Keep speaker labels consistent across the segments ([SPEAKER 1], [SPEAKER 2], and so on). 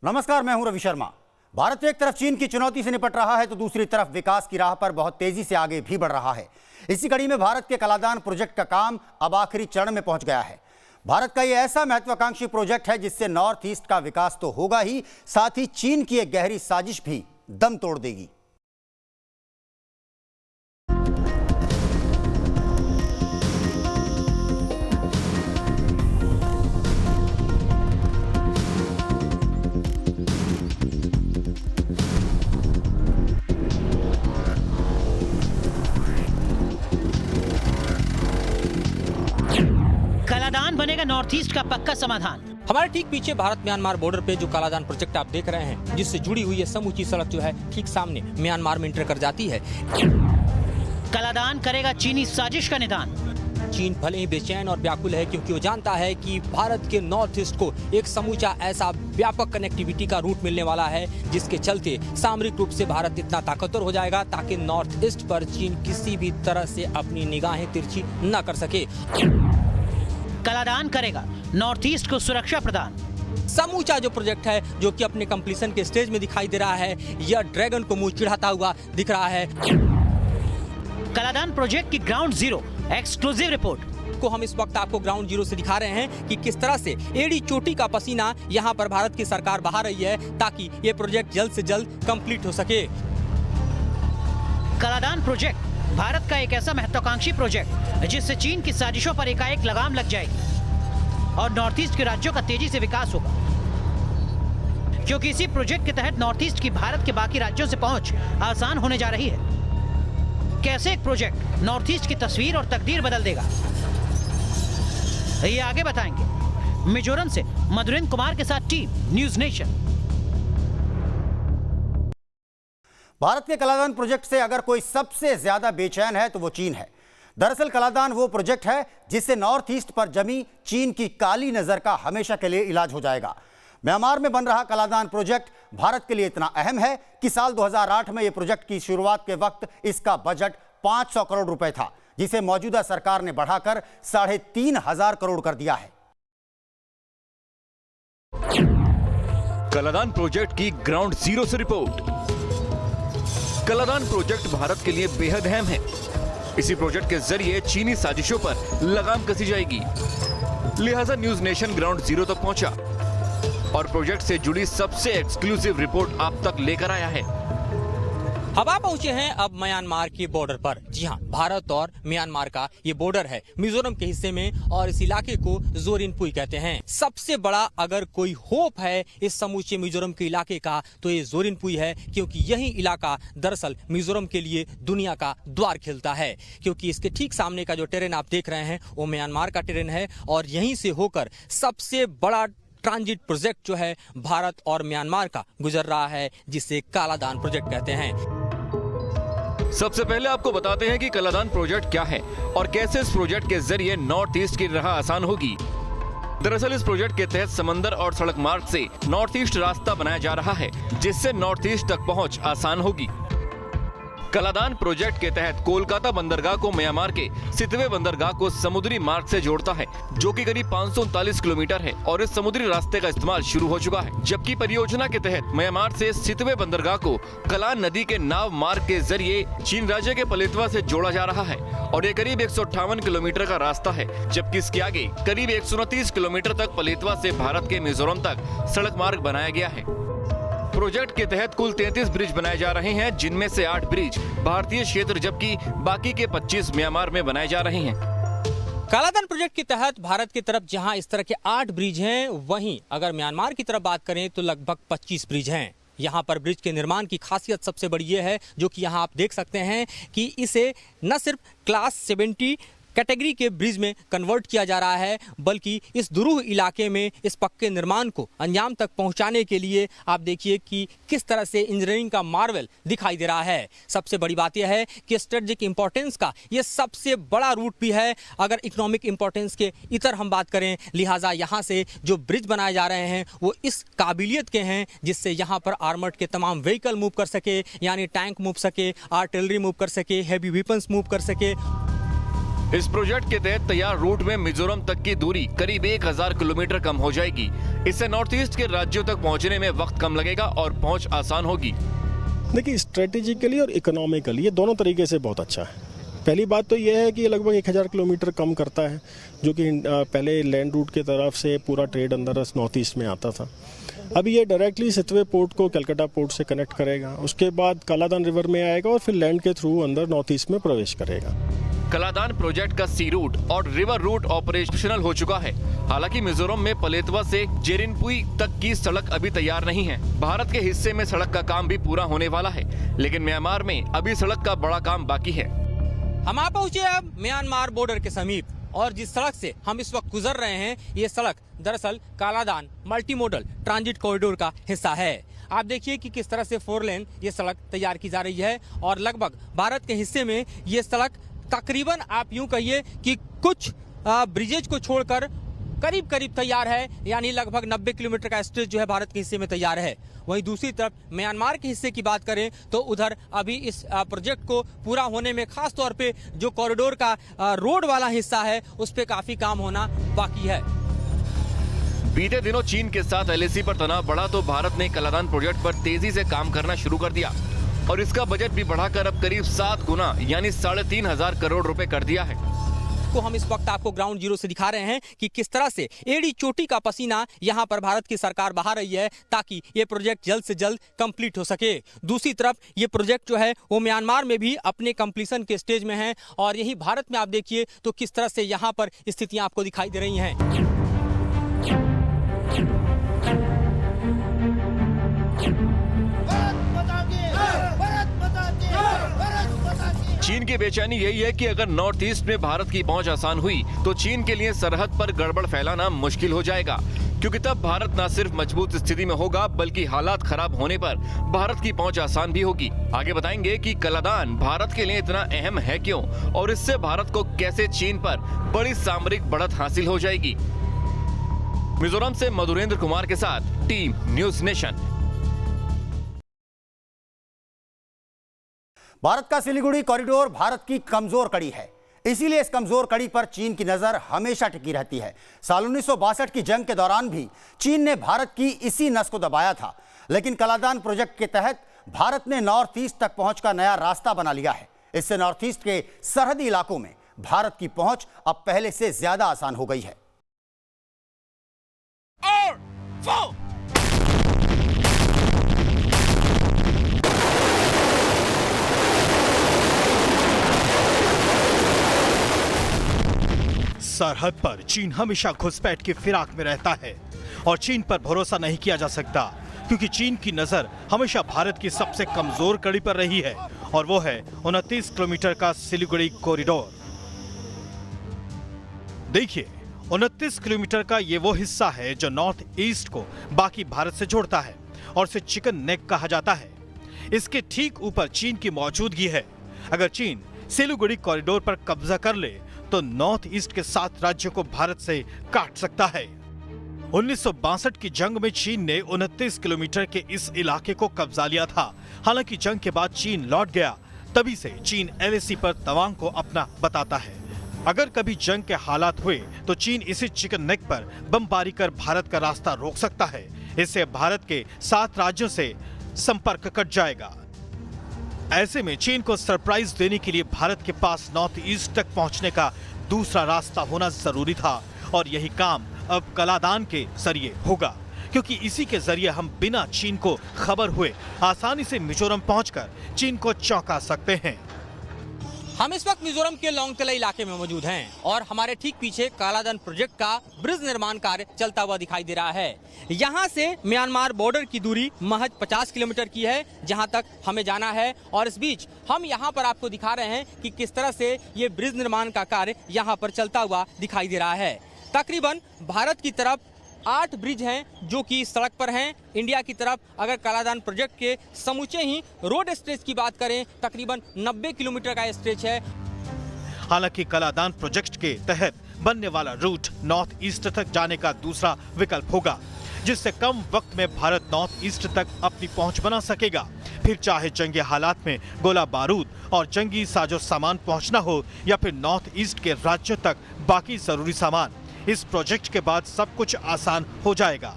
[SPEAKER 1] नमस्कार, मैं हूं रवि शर्मा। भारत एक तरफ चीन की चुनौती से निपट रहा है तो दूसरी तरफ विकास की राह पर बहुत तेजी से आगे भी बढ़ रहा है। इसी कड़ी में भारत के कलादान प्रोजेक्ट का काम अब आखिरी चरण में पहुंच गया है। भारत का यह ऐसा महत्वाकांक्षी प्रोजेक्ट है जिससे नॉर्थ ईस्ट का विकास तो होगा ही, साथ ही चीन की एक गहरी साजिश भी दम तोड़ देगी।
[SPEAKER 2] कालादान बनेगा नॉर्थ ईस्ट का पक्का समाधान।
[SPEAKER 3] हमारे ठीक पीछे भारत म्यांमार बॉर्डर पे जो कालादान प्रोजेक्ट आप देख रहे हैं, जिससे जुड़ी हुई ये समूची सड़क जो है ठीक सामने म्यांमार में इंटर कर जाती है।
[SPEAKER 2] कालादान करेगा चीनी साजिश का निदान।
[SPEAKER 3] चीन भले ही बेचैन और व्याकुल है क्योंकि वो जानता है कि भारत के नॉर्थ ईस्ट को एक समूचा ऐसा व्यापक कनेक्टिविटी का रूट मिलने वाला है जिसके चलते सामरिक रूप से भारत इतना ताकतवर हो जाएगा ताकि नॉर्थ ईस्ट पर चीन किसी भी तरह से अपनी निगाहें तिरछी न कर सके।
[SPEAKER 2] कालादान करेगा नॉर्थ ईस्ट को सुरक्षा प्रदान।
[SPEAKER 3] समूचा जो प्रोजेक्ट है जो कि अपने कंप्लीशन के स्टेज में दिखाई दे रहा है, यह ड्रैगन को मुंह चिढ़ाता हुआ दिख रहा है।
[SPEAKER 2] कालादान प्रोजेक्ट की ग्राउंड जीरो एक्सक्लूसिव रिपोर्ट
[SPEAKER 3] को हम इस वक्त आपको ग्राउंड जीरो से दिखा रहे हैं कि किस तरह से एड़ी चोटी का पसीना यहाँ पर भारत की सरकार बहा रही है ताकि ये प्रोजेक्ट जल्द से जल्द कंप्लीट हो सके।
[SPEAKER 2] कालादान प्रोजेक्ट भारत का एक ऐसा महत्वाकांक्षी प्रोजेक्ट जिससे चीन की साजिशों पर एकाएक लगाम लग जाएगी और नॉर्थ ईस्ट के राज्यों का तेजी से विकास होगा, क्योंकि इसी प्रोजेक्ट के तहत नॉर्थ ईस्ट की भारत के बाकी राज्यों से पहुंच आसान होने जा रही है। कैसे एक प्रोजेक्ट नॉर्थ ईस्ट की तस्वीर और तकदीर बदल देगा, ये आगे बताएंगे। मिजोरम से मधुरेंद्र कुमार के साथ टीम न्यूज नेशन।
[SPEAKER 1] भारत के कलादान प्रोजेक्ट से अगर कोई सबसे ज्यादा बेचैन है तो वो चीन है। दरअसल कलादान वो प्रोजेक्ट है जिससे नॉर्थ ईस्ट पर जमी चीन की काली नजर का हमेशा के लिए इलाज हो जाएगा। म्यांमार में बन रहा कलादान प्रोजेक्ट भारत के लिए इतना अहम है कि साल 2008 में यह प्रोजेक्ट की शुरुआत के वक्त इसका बजट 500 करोड़ रुपए था, जिसे मौजूदा सरकार ने बढ़ाकर 3,500 करोड़ कर दिया है।
[SPEAKER 4] कलादान प्रोजेक्ट की ग्राउंड जीरो से रिपोर्ट। कलादान प्रोजेक्ट भारत के लिए बेहद अहम है। इसी प्रोजेक्ट के जरिए चीनी साजिशों पर लगाम कसी जाएगी। लिहाजा न्यूज नेशन ग्राउंड जीरो तक पहुंचा और प्रोजेक्ट से जुड़ी सबसे एक्सक्लूसिव रिपोर्ट आप तक लेकर आया है।
[SPEAKER 3] अब आप पहुंचे हैं अब म्यांमार के बॉर्डर पर। जी हाँ, भारत और म्यांमार का ये बॉर्डर है मिजोरम के हिस्से में और इस इलाके को जोरिनपुई कहते हैं। सबसे बड़ा अगर कोई होप है इस समूचे मिजोरम के इलाके का तो ये जोरिनपुई है, क्योंकि यही इलाका दरअसल मिजोरम के लिए दुनिया का द्वार खिलता है, क्योंकि इसके ठीक सामने का जो टेरेन आप देख रहे हैं वो म्यांमार का टेरेन है और यहीं से होकर सबसे बड़ा ट्रांजिट प्रोजेक्ट जो है भारत और म्यांमार का गुजर रहा है, जिसे कालादान प्रोजेक्ट कहते हैं।
[SPEAKER 4] सबसे पहले आपको बताते हैं कि कलादान प्रोजेक्ट क्या है और कैसे इस प्रोजेक्ट के जरिए नॉर्थ ईस्ट की राह आसान होगी। दरअसल इस प्रोजेक्ट के तहत समंदर और सड़क मार्ग से नॉर्थ ईस्ट रास्ता बनाया जा रहा है, जिससे नॉर्थ ईस्ट तक पहुंच आसान होगी। कलादान प्रोजेक्ट के तहत कोलकाता बंदरगाह को म्यांमार के सितवे बंदरगाह को समुद्री मार्ग से जोड़ता है, जो कि करीब 539 किलोमीटर है और इस समुद्री रास्ते का इस्तेमाल शुरू हो चुका है। जबकि परियोजना के तहत म्यांमार से सितवे बंदरगाह को कलान नदी के नाव मार्ग के जरिए चीन राज्य के पलेतवा से जोड़ा जा रहा है और ये करीब 158 किलोमीटर का रास्ता है, जबकि इसके आगे करीब 129 किलोमीटर तक पलेतवा से भारत के मिजोरम तक सड़क मार्ग बनाया गया है। प्रोजेक्ट के तहत कुल 33 ब्रिज बनाए जा रहे हैं, जिनमें से 8 ब्रिज भारतीय क्षेत्र जबकि बाकी के 25 म्यांमार में बनाए जा रहे हैं।
[SPEAKER 3] कालादान प्रोजेक्ट के तहत भारत की तरफ जहां इस तरह के 8 ब्रिज हैं, वहीं अगर म्यांमार की तरफ बात करें तो लगभग 25 ब्रिज हैं। यहाँ पर ब्रिज के निर्माण की खासियत सबसे बड़ी ये है, जो कि यहाँ आप देख सकते हैं कि इसे न सिर्फ क्लास 70 कैटेगरी के ब्रिज में कन्वर्ट किया जा रहा है, बल्कि इस दुरूह इलाके में इस पक्के निर्माण को अंजाम तक पहुंचाने के लिए आप देखिए कि किस तरह से इंजीनियरिंग का मार्वल दिखाई दे रहा है। सबसे बड़ी बात यह है कि स्ट्रेटेजिक इंपॉर्टेंस का ये सबसे बड़ा रूट भी है अगर इकोनॉमिक इंपॉर्टेंस के इतर हम बात करें। लिहाजा यहाँ से जो ब्रिज बनाए जा रहे हैं वो इस काबिलियत के हैं जिससे यहाँ पर आर्मर्ड के तमाम व्हीकल मूव कर सके, यानी टैंक मूव सके, आर्टिलरी मूव कर सके, हैवी वेपन्स मूव कर सके।
[SPEAKER 4] इस प्रोजेक्ट के तहत तैयार रूट में मिजोरम तक की दूरी करीब 1000 किलोमीटर कम हो जाएगी। इससे नॉर्थ ईस्ट के राज्यों तक पहुंचने में वक्त कम लगेगा और पहुंच आसान होगी।
[SPEAKER 5] देखिए, स्ट्रेटेजिकली और इकोनॉमिकली ये दोनों तरीके से बहुत अच्छा है। पहली बात तो यह है कि ये लगभग 1000 किलोमीटर कम करता है, जो कि पहले लैंड रूट की तरफ से पूरा ट्रेड अंदर नॉर्थ ईस्ट में आता था। अभी ये डायरेक्टली सितवे पोर्ट को कलकत्ता पोर्ट से कनेक्ट करेगा, उसके बाद कालादान रिवर में आएगा और फिर लैंड के थ्रू अंदर नॉर्थ ईस्ट में प्रवेश करेगा।
[SPEAKER 4] कलादान प्रोजेक्ट का सी रूट और रिवर रूट ऑपरेशनल हो चुका है। हालांकि मिजोरम में पलेतवा से जेरिनपुई तक की सड़क अभी तैयार नहीं है। भारत के हिस्से में सड़क का काम भी पूरा होने वाला है, लेकिन म्यांमार में अभी सड़क का बड़ा काम बाकी है।
[SPEAKER 3] हम आ पहुंचे अब म्यांमार बॉर्डर के समीप, और जिस सड़क से हम इस वक्त गुजर रहे हैं, ये सड़क दरअसल Kaladan multi modal transit corridor का हिस्सा है। आप देखिए कि किस तरह से 4 लेन ये सड़क तैयार की जा रही है, और लगभग भारत के हिस्से में ये सड़क तकरीबन आप यूं कहिए कि कुछ ब्रिजेज को छोड़कर करीब करीब तैयार है, यानी लगभग 90 किलोमीटर का स्ट्रेच जो है भारत के हिस्से में तैयार है। वहीं दूसरी तरफ म्यांमार के हिस्से की बात करें तो उधर अभी इस प्रोजेक्ट को पूरा होने में खास तौर पे जो कॉरिडोर का रोड वाला हिस्सा है उस पे काफी काम होना बाकी है।
[SPEAKER 4] बीते दिनों चीन के साथ LAC पर तनाव बढ़ा तो भारत ने कलादान प्रोजेक्ट पर तेजी से काम करना शुरू कर दिया और इसका बजट भी बढ़ाकर अब करीब 7 गुना यानी 3500 करोड़ रुपए कर दिया है।
[SPEAKER 3] को हम इस वक्त आपको ग्राउंड जीरो से दिखा रहे हैं कि किस तरह से एड़ी चोटी का पसीना यहाँ पर भारत की सरकार बहा रही है ताकि ये प्रोजेक्ट जल्द से जल्द कंप्लीट हो सके। दूसरी तरफ ये प्रोजेक्ट जो है वो म्यांमार में भी अपने कंप्लीशन के स्टेज में है, और यही भारत में आप देखिए तो किस तरह से यहाँ पर स्थितियां आपको दिखाई दे रही हैं।
[SPEAKER 4] चीन की बेचैनी यही है कि अगर नॉर्थ ईस्ट में भारत की पहुंच आसान हुई तो चीन के लिए सरहद पर गड़बड़ फैलाना मुश्किल हो जाएगा, क्योंकि तब भारत न सिर्फ मजबूत स्थिति में होगा बल्कि हालात खराब होने पर भारत की पहुंच आसान भी होगी। आगे बताएंगे कि कलादान भारत के लिए इतना अहम है क्यों और इससे भारत को कैसे चीन पर बड़ी सामरिक बढ़त हासिल हो जाएगी। मिजोरम से मधुरेंद्र कुमार के साथ टीम न्यूज नेशन।
[SPEAKER 1] भारत का सिलीगुड़ी कॉरिडोर भारत की कमजोर कड़ी है, इसीलिए इस कमजोर कड़ी पर चीन की नजर हमेशा टिकी रहती है। साल 1962 की जंग के दौरान भी चीन ने भारत की इसी नस को दबाया था, लेकिन कलादान प्रोजेक्ट के तहत भारत ने नॉर्थ ईस्ट तक पहुंच का नया रास्ता बना लिया है। इससे नॉर्थ ईस्ट के सरहदी इलाकों में भारत की पहुंच अब पहले से ज्यादा आसान हो गई है।
[SPEAKER 6] सरहद पर चीन हमेशा घुसपैठ की फिराक में रहता है और चीन पर भरोसा नहीं किया जा सकता, क्योंकि चीन की नजर हमेशा भारत की सबसे कमजोर कड़ी पर रही है, और वो है 29 किलोमीटर का सिलीगुड़ी कॉरिडोर। देखिए, 29 किलोमीटर का ये वो हिस्सा है जो नॉर्थ ईस्ट को बाकी भारत से जोड़ता है और इसे चिकन नेक कहा जाता है। इसके ठीक ऊपर चीन की मौजूदगी है। अगर चीन सिलीगुड़ी कॉरिडोर पर कब्जा कर ले तो नॉर्थ ईस्ट के 7 राज्यों को भारत से काट सकता है। 1962 की जंग में चीन ने 29 किलोमीटर के इस इलाके को कब्जा लिया था। हालांकि जंग के बाद चीन लौट गया, तभी से चीन LAC पर तवांग को अपना बताता है। अगर कभी जंग के हालात हुए तो चीन इसी चिकन नेक पर बमबारी कर भारत का रास्ता रोक सकता है। इससे भारत के 7 राज्यों से संपर्क कट जाएगा। ऐसे में चीन को सरप्राइज देने के लिए भारत के पास नॉर्थ ईस्ट तक पहुंचने का दूसरा रास्ता होना जरूरी था, और यही काम अब कलादान के जरिए होगा, क्योंकि इसी के जरिए हम बिना चीन को खबर हुए आसानी से मिजोरम पहुंचकर चीन को चौंका सकते हैं।
[SPEAKER 3] हम इस वक्त मिजोरम के लोंगतले इलाके में मौजूद हैं और हमारे ठीक पीछे कालादान प्रोजेक्ट का ब्रिज निर्माण कार्य चलता हुआ दिखाई दे रहा है। यहाँ से म्यांमार बॉर्डर की दूरी महज 50 किलोमीटर की है, जहाँ तक हमें जाना है, और इस बीच हम यहाँ पर आपको दिखा रहे हैं कि किस तरह से ये ब्रिज निर्माण का कार्य यहाँ पर चलता हुआ दिखाई दे रहा है। तकरीबन भारत की तरफ 8 ब्रिज हैं जो कि सड़क पर हैं। इंडिया की तरफ अगर कलादान प्रोजेक्ट के समूचे ही रोड स्ट्रेच की बात करें तकरीबन 90 किलोमीटर का स्ट्रेच है।
[SPEAKER 6] हालांकि कलादान प्रोजेक्ट के तहत बनने वाला रूट नॉर्थ ईस्ट तक जाने का दूसरा विकल्प होगा, जिससे कम वक्त में भारत नॉर्थ ईस्ट तक अपनी पहुंच बना सकेगा। फिर चाहे जंगी हालात में गोला बारूद और जंगी साजो सामान पहुंचना हो या फिर नॉर्थ ईस्ट के राज्यों तक बाकी जरूरी सामान, इस प्रोजेक्ट के बाद सब कुछ आसान हो जाएगा।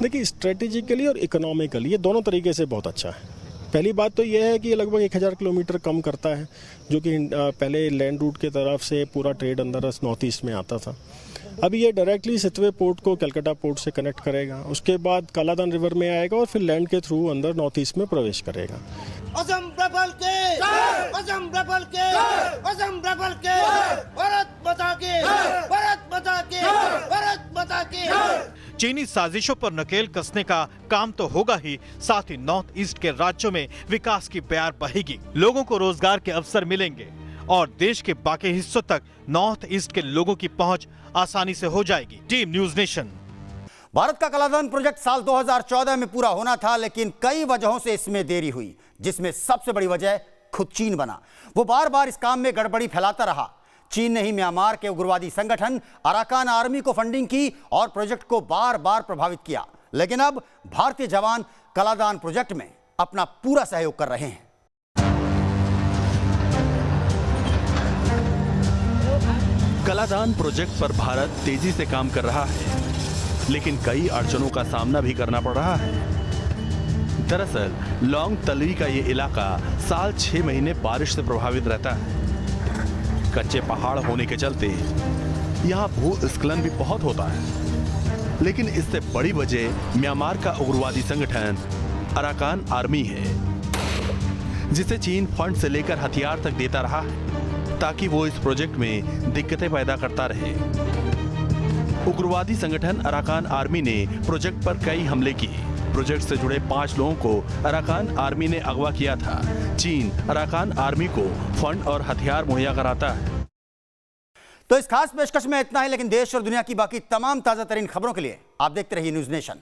[SPEAKER 5] देखिए, स्ट्रेटेजिकली और इकोनॉमिकली ये दोनों तरीके से बहुत अच्छा है। पहली बात तो यह है कि ये लगभग 1000 किलोमीटर कम करता है, जो कि पहले लैंड रूट के तरफ से पूरा ट्रेड अंदर नॉर्थ ईस्ट में आता था। अभी ये डायरेक्टली सितवे पोर्ट को कलकत्ता पोर्ट से कनेक्ट करेगा, उसके बाद कालादान रिवर में आएगा और फिर लैंड के थ्रू अंदर नॉर्थ ईस्ट में प्रवेश करेगा।
[SPEAKER 7] असम रफल के, असम रफल के, असम रफल के, भारत बचा के, भारत बचा के, भारत बचा के।
[SPEAKER 6] चीनी साजिशों पर नकेल कसने का काम तो होगा ही, साथ ही नॉर्थ ईस्ट के राज्यों में विकास की बयार बहेगी, लोगों को रोजगार के अवसर मिलेंगे और देश के बाकी हिस्सों तक नॉर्थ ईस्ट के लोगों की पहुंच आसानी से हो जाएगी। Team news nation.
[SPEAKER 1] भारत का कलादान प्रोजेक्ट साल 2014 में पूरा होना था, लेकिन कई वजहों से इसमें देरी हुई, जिसमें सबसे बड़ी वजह खुद चीन बना। वो बार बार इस काम में गड़बड़ी फैलाता रहा। चीन ने ही म्यांमार के उग्रवादी संगठन अराकान आर्मी को फंडिंग की और प्रोजेक्ट को बार बार प्रभावित किया। लेकिन अब भारतीय जवान कलादान प्रोजेक्ट में अपना पूरा सहयोग कर रहे हैं।
[SPEAKER 8] कलादान प्रोजेक्ट पर भारत तेजी से काम कर रहा है, लेकिन कई अड़चनों का सामना भी करना पड़ रहा है। दरअसल लॉन्ग तलवी का ये इलाका साल 6 महीने बारिश से प्रभावित रहता है। कच्चे पहाड़ होने के चलते यहाँ भूस्खलन भी बहुत होता है, लेकिन इससे बड़ी वजह म्यांमार का उग्रवादी संगठन अराकान आर्मी है, जिसे चीन फंड से लेकर हथियार तक देता रहा है ताकि वो इस प्रोजेक्ट में दिक्कतें पैदा करता रहे। उग्रवादी संगठन अराकान आर्मी ने प्रोजेक्ट पर कई हमले किए। प्रोजेक्ट से जुड़े 5 लोगों को अराकान आर्मी ने अगवा किया था। चीन अराकान आर्मी को फंड और हथियार मुहैया कराता है।
[SPEAKER 1] तो इस खास पेशकश में इतना ही, लेकिन देश और दुनिया की बाकी तमाम ताजा तरीन खबरों के लिए आप देखते रहिए न्यूज़ नेशन।